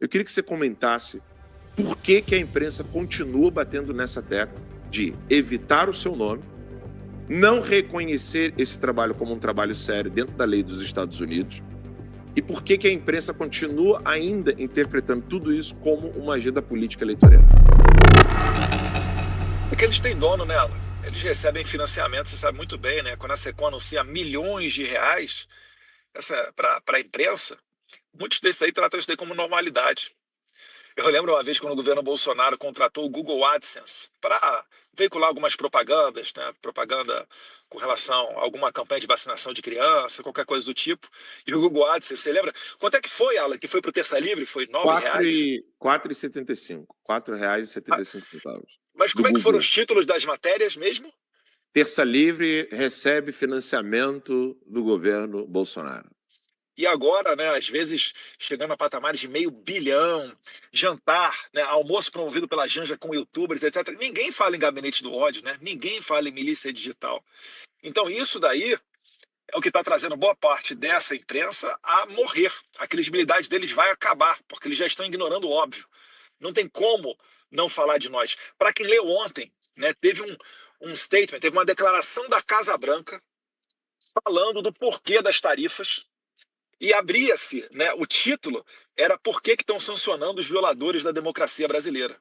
Eu queria que você comentasse por que a imprensa continua batendo nessa tecla de evitar o seu nome, não reconhecer esse trabalho como um trabalho sério dentro da lei dos Estados Unidos, e por que a imprensa continua ainda interpretando tudo isso como uma agenda política eleitoral? Porque eles têm dono, né, Alan? Eles recebem financiamento, você sabe muito bem, né? Quando a Secom anuncia milhões de reais para a imprensa, muitos desses aí tratam isso daí como normalidade. Eu lembro uma vez quando o governo Bolsonaro contratou o Google AdSense para veicular algumas propagandas, né? Propaganda com relação a alguma campanha de vacinação de criança, qualquer coisa do tipo. E o Google AdSense, você lembra? Quanto é que foi, Alan, que foi para o Terça Livre? Foi R$ 4,75. R$4,75. Mas Do como é que foram Google. os títulos das matérias mesmo? Terça Livre recebe financiamento do governo Bolsonaro. E agora, né, às vezes chegando a patamares de R$500 milhão, jantar, né, almoço promovido pela Janja com youtubers, etc. Ninguém fala em gabinete do ódio, né? Ninguém fala em milícia digital. Então isso daí é o que está trazendo boa parte dessa imprensa a morrer. A credibilidade deles vai acabar, porque eles já estão ignorando o óbvio. Não tem como não falar de nós. Para quem leu ontem, né, teve um statement, teve uma declaração da Casa Branca falando do porquê das tarifas. E abria-se, né, o título era Por que estão sancionando os violadores da democracia brasileira?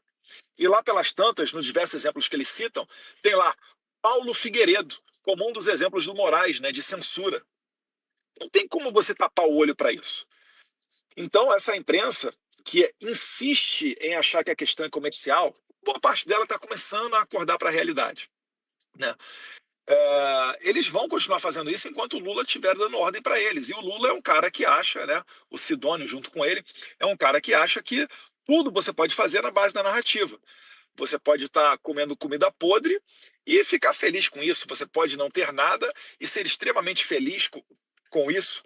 E lá pelas tantas, nos diversos exemplos que eles citam, tem lá Paulo Figueiredo, como um dos exemplos do Moraes, né, de censura. Não tem como você tapar o olho para isso. Então, essa imprensa que insiste em achar que a questão é comercial, boa parte dela está começando a acordar para a realidade, né? Eles vão continuar fazendo isso enquanto o Lula estiver dando ordem para eles. E o Lula é um cara que acha, né, o Sidônio junto com ele, é um cara que acha que tudo você pode fazer na base da narrativa. Você pode estar comendo comida podre e ficar feliz com isso. Você pode não ter nada e ser extremamente feliz com isso,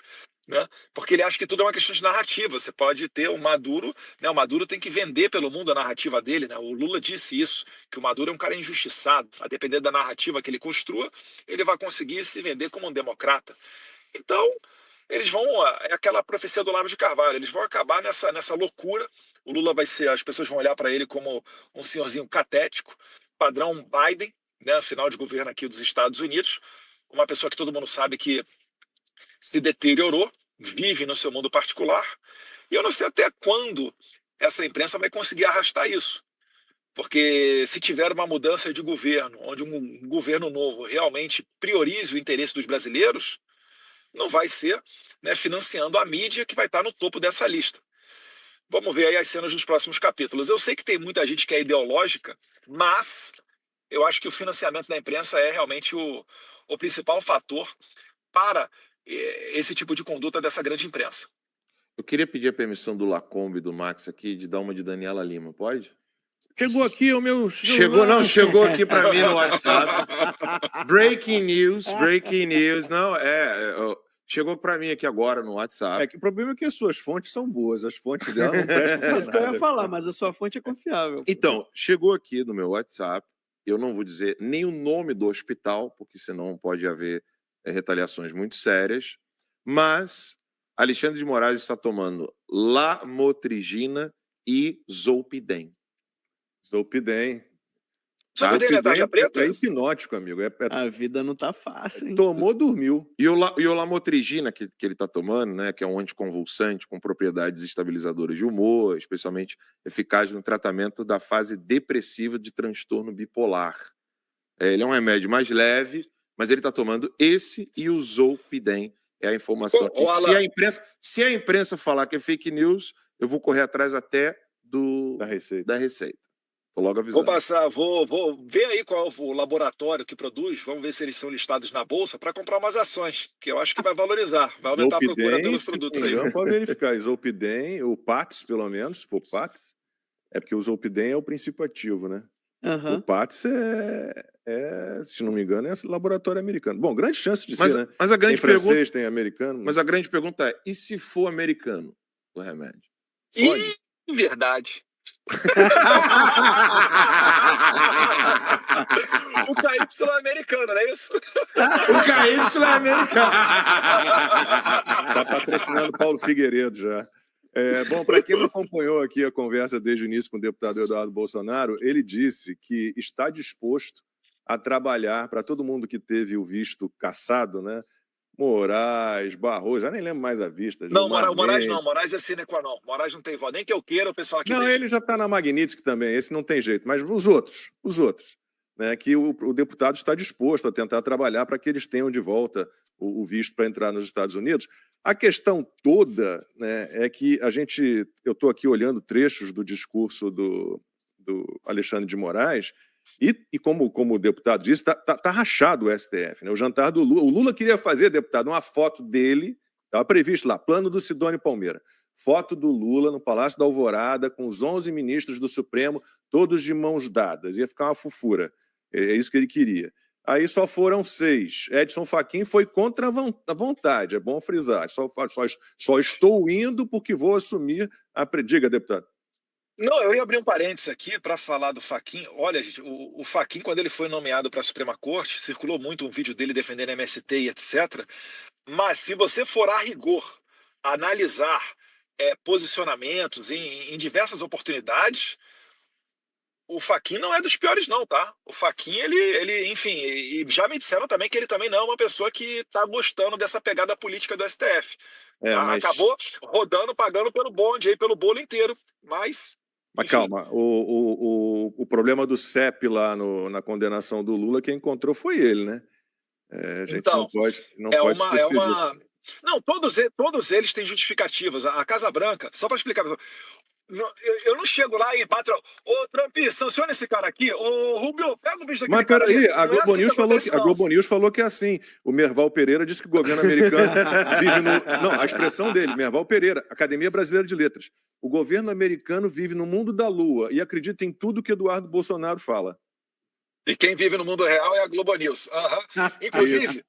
né? Porque ele acha que tudo é uma questão de narrativa. Você pode ter o Maduro, né? O Maduro tem que vender pelo mundo a narrativa dele, né? O Lula disse isso, que o Maduro é um cara injustiçado. A depender da narrativa que ele construa, ele vai conseguir se vender como um democrata. Então, eles vão, é aquela profecia do Olavo de Carvalho, eles vão acabar nessa loucura. O Lula vai ser, as pessoas vão olhar para ele como um senhorzinho catético, padrão Biden, né? Final de governo aqui dos Estados Unidos, uma pessoa que todo mundo sabe que se deteriorou, vive no seu mundo particular, e eu não sei até quando essa imprensa vai conseguir arrastar isso. Porque se tiver uma mudança de governo, onde um governo novo realmente priorize o interesse dos brasileiros, não vai ser, né, financiando a mídia que vai estar no topo dessa lista. Vamos ver aí as cenas dos próximos capítulos. Eu sei que tem muita gente que é ideológica, mas eu acho que o financiamento da imprensa é realmente o principal fator para esse tipo de conduta dessa grande imprensa. Eu queria pedir a permissão do Lacombe e do Max aqui de dar uma de Daniela Lima, pode? Chegou aqui o meu Chegou aqui para mim no WhatsApp. Breaking news, não, chegou para mim aqui agora no WhatsApp. É que o problema é que as suas fontes são boas, as fontes dela não prestam pra Isso que eu ia nada. falar, mas a sua fonte é confiável. Então, chegou aqui no meu WhatsApp, eu não vou dizer nem o nome do hospital, porque senão pode haver retaliações muito sérias, mas Alexandre de Moraes está tomando lamotrigina e zolpidem. Zolpidem. Zolpidem é tarja preta? É hipnótico, amigo. A vida não tá fácil, hein? Tomou, dormiu. E o lamotrigina que ele está tomando, né, que é um anticonvulsante com propriedades estabilizadoras de humor, especialmente eficaz no tratamento da fase depressiva de transtorno bipolar. Ele é um remédio mais leve, mas ele está tomando esse e o zolpidem. É a informação aqui. Se a imprensa falar que é fake news, eu vou correr atrás até da Receita. Tô logo avisando. Vou ver aí qual é o laboratório que produz, vamos ver se eles são listados na bolsa para comprar umas ações, que eu acho que vai valorizar, vai aumentar a procura pelos produtos aí. Não pode verificar, Zolpidem, o PATS, pelo menos, se for PATS, é porque o Zolpidem é o princípio ativo, né? Uhum. O PATS se não me engano, é laboratório americano. Bom, grande chance de ser, né? Mas a grande tem francês, pergunta, tem americano. Mas a grande pergunta é, e se for americano o remédio? E verdade. O KY é americano, não é isso? O KY é americano. Tá patrocinando Paulo Figueiredo já. Bom, para quem não acompanhou aqui a conversa desde o início com o deputado Eduardo Bolsonaro, ele disse que está disposto a trabalhar para todo mundo que teve o visto cassado, né? Moraes, Barroso, já nem lembro mais a vista. Não, Moraes não, Moraes é sine qua non. Moraes não tem voto. Nem que eu queira, o pessoal aqui... Não, ele já está na Magnitsky também, esse não tem jeito. Mas os outros, né, que o deputado está disposto a tentar trabalhar para que eles tenham de volta o visto para entrar nos Estados Unidos. A questão toda, né, é que eu estou aqui olhando trechos do discurso do Alexandre de Moraes e como o deputado disse, tá rachado o STF. Né? O jantar do Lula, o Lula queria fazer, deputado, uma foto dele, estava previsto lá, plano do Sidônio Palmeira, foto do Lula no Palácio da Alvorada com os 11 ministros do Supremo, todos de mãos dadas, ia ficar uma fofura. É isso que ele queria. Aí só foram 6. Edson Fachin foi contra a vontade, é bom frisar. Só estou indo porque vou assumir a... Diga, deputado. Não, eu ia abrir um parênteses aqui para falar do Fachin. Olha, gente, o Fachin, quando ele foi nomeado para a Suprema Corte, circulou muito um vídeo dele defendendo a MST e etc. Mas se você for a rigor analisar posicionamentos em diversas oportunidades, o Fachin não é dos piores não, tá? O Fachin, ele, enfim, e já me disseram também que ele também não é uma pessoa que está gostando dessa pegada política do STF. Mas... Acabou rodando, pagando pelo bonde aí, pelo bolo inteiro, mas calma, o problema do CEP lá na condenação do Lula, quem encontrou foi ele, né? A gente então, não pode esquecer disso. Não, todos eles têm justificativas. A Casa Branca, só para explicar, eu não chego lá e patrão, ô Trump, sanciona esse cara aqui, ô Rubio, pega o bicho daquele cara. Mas peraí, a Globo News falou que é assim. O Merval Pereira disse que o governo americano vive no... Não, a expressão dele, Merval Pereira, Academia Brasileira de Letras. O governo americano vive no mundo da lua e acredita em tudo que Eduardo Bolsonaro fala. E quem vive no mundo real é a Globo News. Inclusive,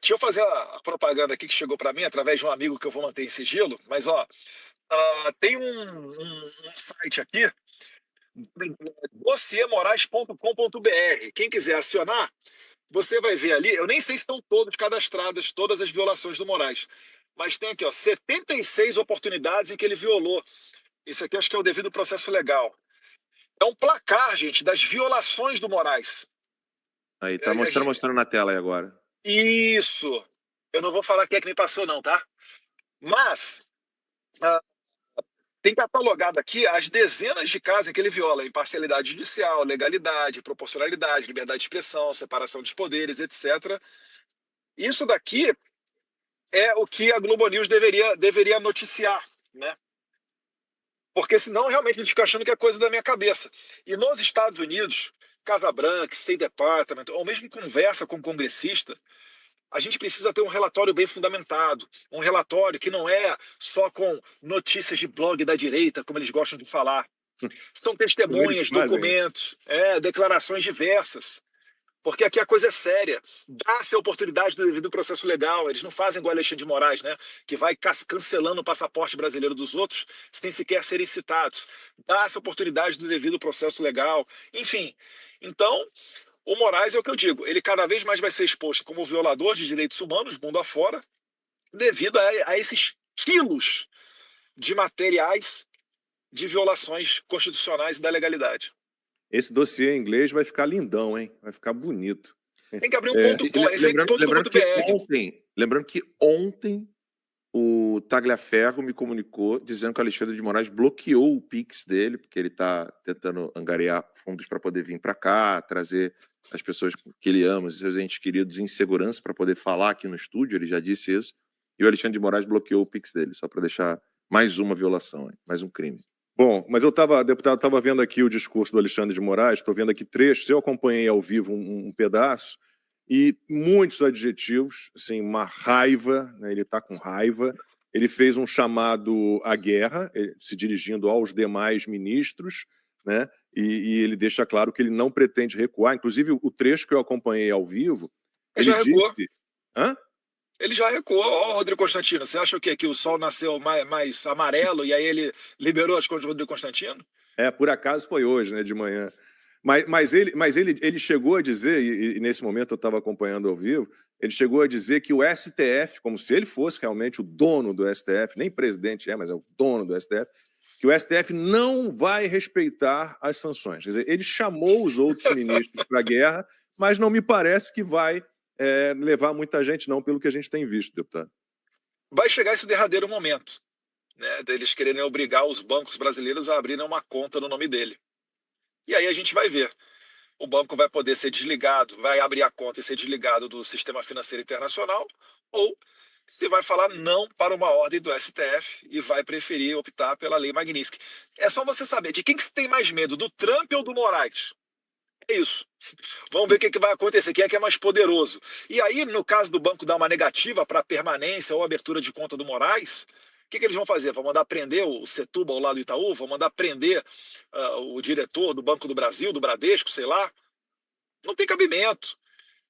deixa eu fazer a propaganda aqui que chegou para mim através de um amigo que eu vou manter em sigilo, mas tem um site aqui, dossiemorais.com.br. Quem quiser acionar, você vai ver ali, eu nem sei se estão todos cadastradas, todas as violações do Moraes, mas tem aqui 76 oportunidades em que ele violou. Isso aqui acho que é o devido processo legal. É um placar, gente, das violações do Moraes. Aí, tá mostrando na tela aí agora. Isso. Eu não vou falar quem é que me passou não, tá? Mas... tem catalogado aqui as dezenas de casos em que ele viola imparcialidade judicial, legalidade, proporcionalidade, liberdade de expressão, separação dos poderes, etc. Isso daqui é o que a Globo News deveria noticiar, né? Porque senão realmente a gente fica achando que é coisa da minha cabeça. E nos Estados Unidos, Casa Branca, State Department, ou mesmo conversa com congressista, a gente precisa ter um relatório bem fundamentado, um relatório que não é só com notícias de blog da direita, como eles gostam de falar. São testemunhas, documentos, declarações diversas. Porque aqui a coisa é séria. Dá-se a oportunidade do devido processo legal. Eles não fazem igual Alexandre de Moraes, né? Que vai cancelando o passaporte brasileiro dos outros sem sequer serem citados. Dá-se a oportunidade do devido processo legal. Enfim, então... o Moraes é o que eu digo, ele cada vez mais vai ser exposto como violador de direitos humanos, mundo afora, devido a esses quilos de materiais de violações constitucionais e da legalidade. Esse dossiê em inglês vai ficar lindão, hein? Vai ficar bonito. Tem que abrir um ponto .com. Lembrando que ontem o Tagliaferro me comunicou dizendo que o Alexandre de Moraes bloqueou o Pix dele, porque ele está tentando angariar fundos para poder vir para cá, trazer as pessoas que ele ama, os seus entes queridos, em segurança para poder falar aqui no estúdio, ele já disse isso, e o Alexandre de Moraes bloqueou o Pix dele, só para deixar mais uma violação, mais um crime. Bom, mas deputado, estava vendo aqui o discurso do Alexandre de Moraes, estou vendo aqui trechos, eu acompanhei ao vivo um pedaço, e muitos adjetivos, assim, uma raiva, né, ele está com raiva, ele fez um chamado à guerra, se dirigindo aos demais ministros, né, e ele deixa claro que ele não pretende recuar, inclusive o trecho que eu acompanhei ao vivo, ele já recuou. Hã? Ele já recuou. Ó, Rodrigo Constantino, você acha o quê? Que o sol nasceu mais amarelo e aí ele liberou as coisas do Rodrigo Constantino? Por acaso foi hoje, né, de manhã. Mas ele chegou a dizer, e nesse momento eu estava acompanhando ao vivo, ele chegou a dizer que o STF, como se ele fosse realmente o dono do STF, nem presidente mas é o dono do STF, que o STF não vai respeitar as sanções. Quer dizer, ele chamou os outros ministros para a guerra, mas não me parece que vai levar muita gente, não, pelo que a gente tem visto, deputado. Vai chegar esse derradeiro momento, né, deles quererem obrigar os bancos brasileiros a abrirem uma conta no nome dele. E aí a gente vai ver. O banco vai poder ser desligado, vai abrir a conta e ser desligado do sistema financeiro internacional, ou se vai falar não para uma ordem do STF e vai preferir optar pela lei Magnitsky. É só você saber de quem que você tem mais medo, do Trump ou do Moraes? É isso. Vamos ver o que vai acontecer, quem é que é mais poderoso. E aí, no caso do banco dar uma negativa para permanência ou abertura de conta do Moraes, o que eles vão fazer? Vão mandar prender o Setúbal lá do Itaú? Vão mandar prender o diretor do Banco do Brasil, do Bradesco, sei lá? Não tem cabimento.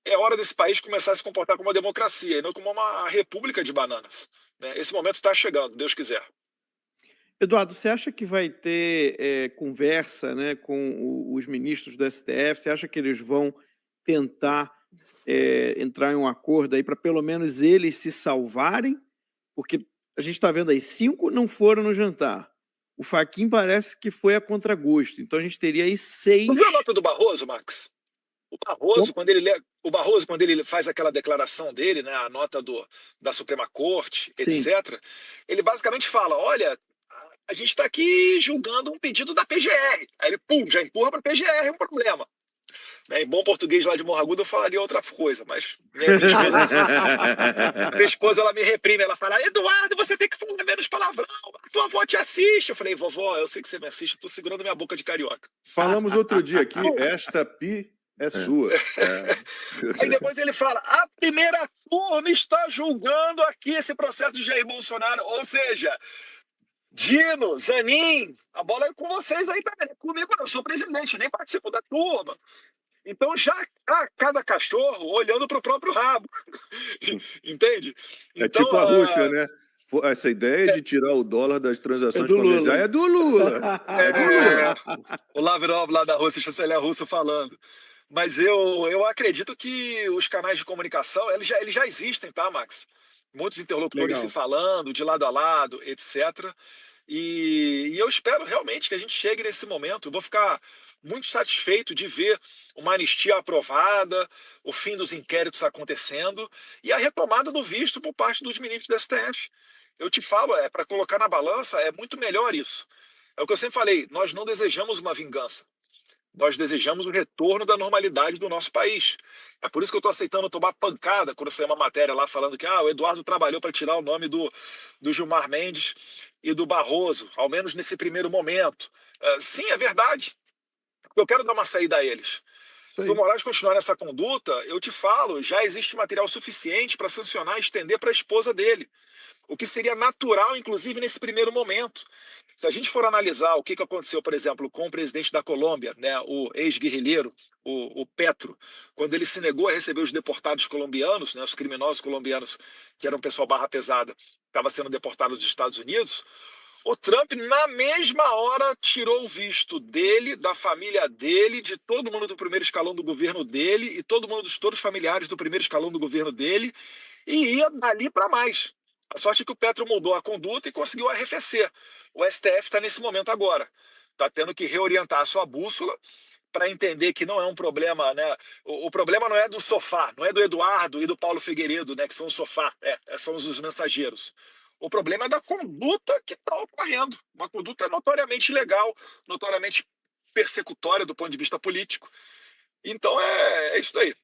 É hora desse país começar a se comportar como uma democracia e não como uma república de bananas, né? Esse momento está chegando, Deus quiser. Eduardo, você acha que vai ter conversa, né, com os ministros do STF? Você acha que eles vão tentar entrar em um acordo aí para pelo menos eles se salvarem? Porque a gente está vendo aí, 5 não foram no jantar. O Fachin parece que foi a contragosto. Então a gente teria aí 6. Não viu a nota do Barroso, Max? O Barroso, quando ele faz aquela declaração dele, né, a nota da Suprema Corte, etc., sim, ele basicamente fala, olha, a gente está aqui julgando um pedido da PGR. Aí ele, já empurra para a PGR, é um problema. Em bom português lá de Morro Agudo eu falaria outra coisa, mas minha esposa ela me reprime, ela fala, Eduardo, você tem que falar menos palavrão, a tua avó te assiste. Eu falei, vovó, eu sei que você me assiste, eu tô segurando minha boca de carioca. Falamos outro dia aqui, esta pi é sua. Aí depois ele fala, a primeira turma está julgando aqui esse processo de Jair Bolsonaro, ou seja, Dino, Zanin, a bola é com vocês aí também, comigo não, eu sou presidente, nem participo da turma. Então já há cada cachorro olhando para o próprio rabo, entende? Então, tipo a Rússia, né? Essa ideia de tirar o dólar das transações comerciais é do Lula. O Lavrov lá da Rússia, chanceler russo falando. Mas eu acredito que os canais de comunicação, eles já existem, tá, Max? Muitos interlocutores se falando, de lado a lado, etc. E eu espero realmente que a gente chegue nesse momento. Eu vou ficar muito satisfeito de ver uma anistia aprovada, o fim dos inquéritos acontecendo e a retomada do visto por parte dos ministros do STF. Eu te falo, para colocar na balança, é muito melhor isso. É o que eu sempre falei, nós não desejamos uma vingança. Nós desejamos o retorno da normalidade do nosso país. É por isso que eu estou aceitando tomar pancada quando saiu uma matéria lá falando que o Eduardo trabalhou para tirar o nome do Gilmar Mendes e do Barroso, ao menos nesse primeiro momento. Sim, é verdade. Eu quero dar uma saída a eles. Se o Moraes continuar nessa conduta, eu te falo, já existe material suficiente para sancionar e estender para a esposa dele. O que seria natural, inclusive, nesse primeiro momento. Se a gente for analisar o que aconteceu, por exemplo, com o presidente da Colômbia, né, o ex-guerrilheiro, o Petro, quando ele se negou a receber os deportados colombianos, né, os criminosos colombianos, que eram pessoal barra pesada, estavam sendo deportados dos Estados Unidos, o Trump, na mesma hora, tirou o visto dele, da família dele, de todo mundo do primeiro escalão do governo dele e todo mundo dos todos familiares do primeiro escalão do governo dele e ia dali para mais. A sorte é que o Petro mudou a conduta e conseguiu arrefecer. O STF está nesse momento agora. Está tendo que reorientar a sua bússola para entender que não é um problema, né? O problema não é do sofá, não é do Eduardo e do Paulo Figueiredo, né, que são o sofá, são os mensageiros. O problema é da conduta que está ocorrendo. Uma conduta notoriamente ilegal, notoriamente persecutória do ponto de vista político. Então é isso daí.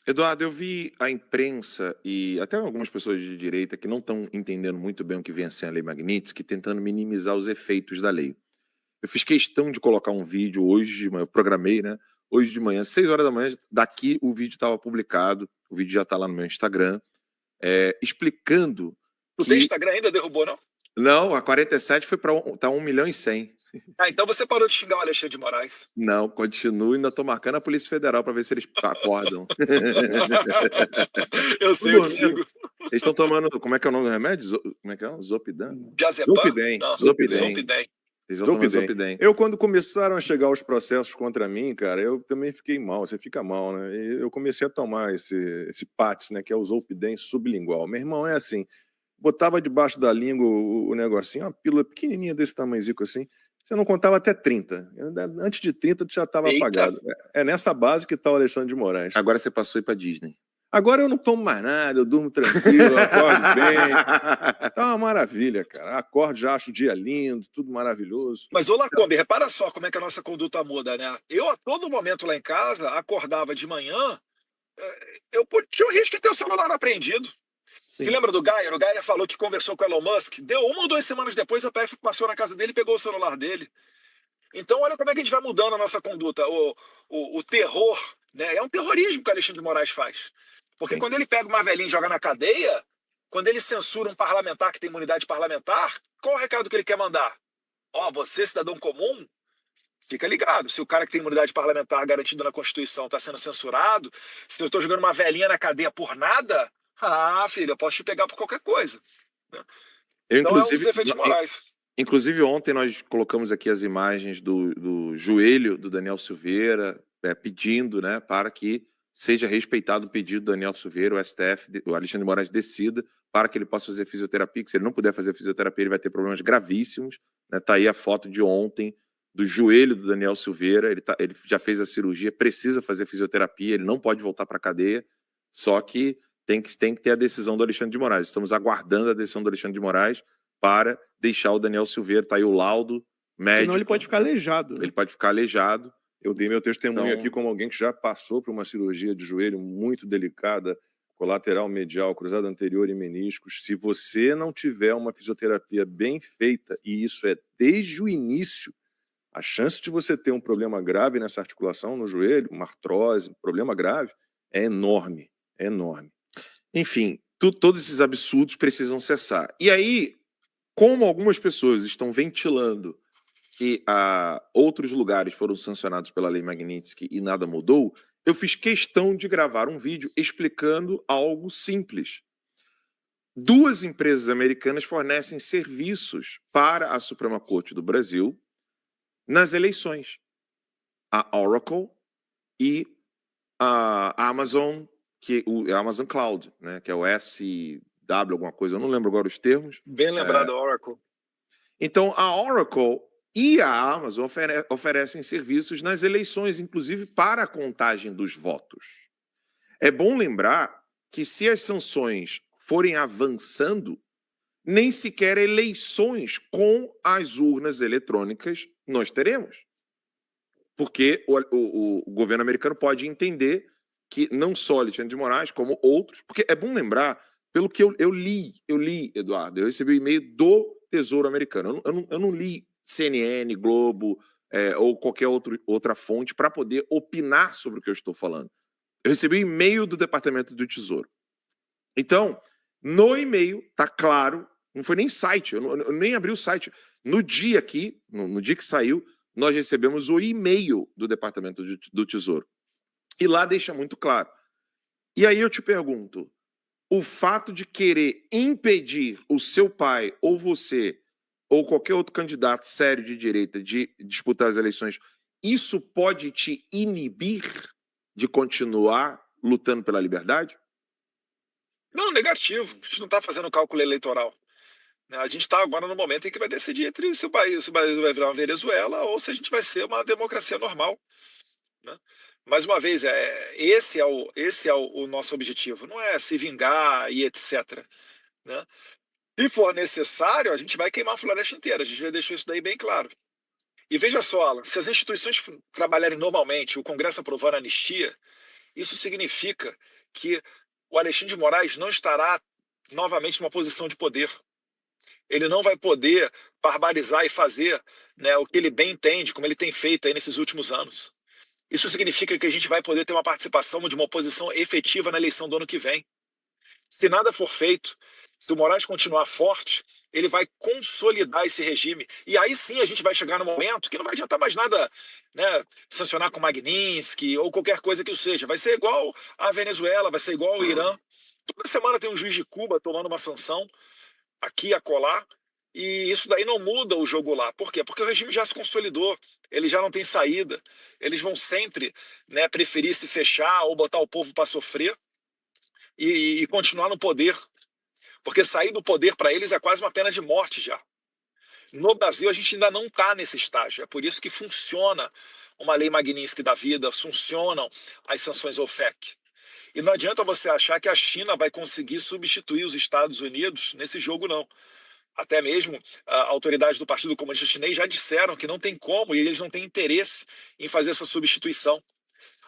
Eduardo, eu vi a imprensa e até algumas pessoas de direita que não estão entendendo muito bem o que vem a ser a Lei Magnitsky, tentando minimizar os efeitos da lei. Eu fiz questão de colocar um vídeo hoje de manhã, eu programei, né? Hoje de manhã, 6 horas da manhã, daqui o vídeo estava publicado, o vídeo já está lá no meu Instagram, explicando. O teu Instagram ainda derrubou, não? Não, a 47 foi para 1 milhão e 100. Então você parou de xingar o Alexandre de Moraes. Não, continuo, ainda estou marcando a Polícia Federal para ver se eles acordam. Eu sei, eu sigo. Eles estão tomando, como é que é o nome do remédio? Como é que é? Zolpidem? Diazepam? Zolpidem. Zolpidem. Eles vão tomar Zolpidem. Eu, quando começaram a chegar os processos contra mim, cara, eu também fiquei mal, você fica mal, né? E eu comecei a tomar esse PATS, né, que é o Zolpidem sublingual. Meu irmão, é assim, botava debaixo da língua o negocinho, uma pílula pequenininha desse tamanhozinho assim, você não contava até 30. Antes de 30, tu já estava apagado. É nessa base que está o Alexandre de Moraes. Agora você passou a ir para Disney. Agora eu não tomo mais nada, eu durmo tranquilo, eu acordo bem. Tá uma maravilha, cara. Acordo, já acho o dia lindo, tudo maravilhoso. Mas, ô Lacombe, repara só como é que a nossa conduta muda, né? Eu, a todo momento lá em casa, acordava de manhã, eu tinha o risco de ter o celular apreendido. Você lembra do Geyer? O Geyer falou que conversou com o Elon Musk, deu 1 ou 2 semanas depois, a PF passou na casa dele e pegou o celular dele. Então, olha como é que a gente vai mudando a nossa conduta. O terror, né? É um terrorismo que o Alexandre de Moraes faz. Porque quando ele pega uma velhinha e joga na cadeia, quando ele censura um parlamentar que tem imunidade parlamentar, qual o recado que ele quer mandar? Ó, você, cidadão comum, fica ligado. Se o cara que tem imunidade parlamentar garantida na Constituição está sendo censurado, se eu estou jogando uma velhinha na cadeia por nada, filho, eu posso te pegar por qualquer coisa. Então, é um dos efeitos morais. Inclusive, ontem nós colocamos aqui as imagens do joelho do Daniel Silveira, pedindo, né, para que seja respeitado o pedido do Daniel Silveira, o STF, o Alexandre de Moraes decida para que ele possa fazer fisioterapia, que se ele não puder fazer fisioterapia, ele vai ter problemas gravíssimos. Né? Tá aí a foto de ontem do joelho do Daniel Silveira, ele já fez a cirurgia, precisa fazer fisioterapia, ele não pode voltar para a cadeia, só que tem que ter a decisão do Alexandre de Moraes. Estamos aguardando a decisão do Alexandre de Moraes para deixar o Daniel Silveira, tá aí o laudo médico. Senão ele pode ficar aleijado. Né? Ele pode ficar aleijado. Eu dei meu testemunho aqui como alguém que já passou por uma cirurgia de joelho muito delicada, colateral medial, cruzado anterior e meniscos. Se você não tiver uma fisioterapia bem feita, e isso é desde o início, a chance de você ter um problema grave nessa articulação, no joelho, uma artrose, um problema grave, é enorme, é enorme. Enfim, todos esses absurdos precisam cessar. E aí, como algumas pessoas estão ventilando que outros lugares foram sancionados pela Lei Magnitsky e nada mudou, eu fiz questão de gravar um vídeo explicando algo simples. 2 empresas americanas fornecem serviços para a Suprema Corte do Brasil nas eleições. A Oracle e a Amazon, a Amazon Cloud, né, que é o SW, alguma coisa, eu não lembro agora os termos. Bem lembrado, a Oracle. Então, a Oracle e a Amazon oferecem serviços nas eleições, inclusive para a contagem dos votos. É bom lembrar que se as sanções forem avançando, nem sequer eleições com as urnas eletrônicas nós teremos. Porque o governo americano pode entender que não só Alexandre de Moraes, como outros, porque é bom lembrar, pelo que eu li, Eduardo, eu recebi o e-mail do Tesouro Americano. Eu não li CNN, Globo ou qualquer outra fonte para poder opinar sobre o que eu estou falando. Eu recebi o e-mail do Departamento do Tesouro. Então, no e-mail, tá claro, não foi nem site, eu nem abri o site. No dia aqui, no dia que saiu, nós recebemos o e-mail do Departamento do Tesouro. E lá deixa muito claro. E aí eu te pergunto, o fato de querer impedir o seu pai ou você ou qualquer outro candidato sério de direita de disputar as eleições, isso pode te inibir de continuar lutando pela liberdade? Não, negativo. A gente não está fazendo cálculo eleitoral. A gente está agora no momento em que vai decidir entre se o Brasil vai virar uma Venezuela ou se a gente vai ser uma democracia normal. Né? Mais uma vez, esse é o nosso objetivo. Não é se vingar e etc. Né? Se for necessário, a gente vai queimar a floresta inteira. A gente já deixou isso daí bem claro. E veja só, Alan, se as instituições trabalharem normalmente, o Congresso aprovando a anistia, isso significa que o Alexandre de Moraes não estará novamente numa posição de poder. Ele não vai poder barbarizar e fazer, né, o que ele bem entende, como ele tem feito aí nesses últimos anos. Isso significa que a gente vai poder ter uma participação de uma oposição efetiva na eleição do ano que vem. Se nada for feito, se o Moraes continuar forte, ele vai consolidar esse regime. E aí sim a gente vai chegar no momento que não vai adiantar mais nada, né, sancionar com Magnitsky ou qualquer coisa que seja. Vai ser igual a Venezuela, vai ser igual ao Irã. Toda semana tem um juiz de Cuba tomando uma sanção, aqui, acolá, E isso daí não muda o jogo lá. Por quê? Porque o regime já se consolidou, ele já não tem saída. Eles vão sempre, né, preferir se fechar ou botar o povo para sofrer e continuar no poder. Porque sair do poder para eles é quase uma pena de morte já. No Brasil, a gente ainda não está nesse estágio. É por isso que funciona uma lei Magnitsky da vida, funcionam as sanções OFAC. E não adianta você achar que a China vai conseguir substituir os Estados Unidos nesse jogo, não. Até mesmo autoridades do Partido Comunista Chinês já disseram que não tem como e eles não têm interesse em fazer essa substituição.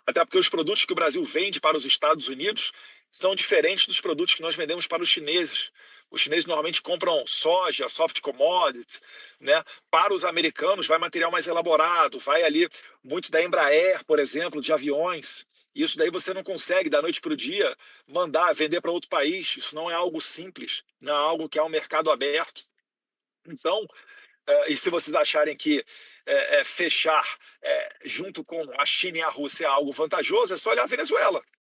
Até porque os produtos que o Brasil vende para os Estados Unidos são diferentes dos produtos que nós vendemos para os chineses. Os chineses normalmente compram soja, soft commodity, né? Para os americanos vai material mais elaborado, vai ali muito da Embraer, por exemplo, de aviões. Isso daí você não consegue, da noite para o dia, mandar vender para outro país. Isso não é algo simples, não é algo que é um mercado aberto. Então, e se vocês acharem que fechar junto com a China e a Rússia é algo vantajoso, é só olhar a Venezuela.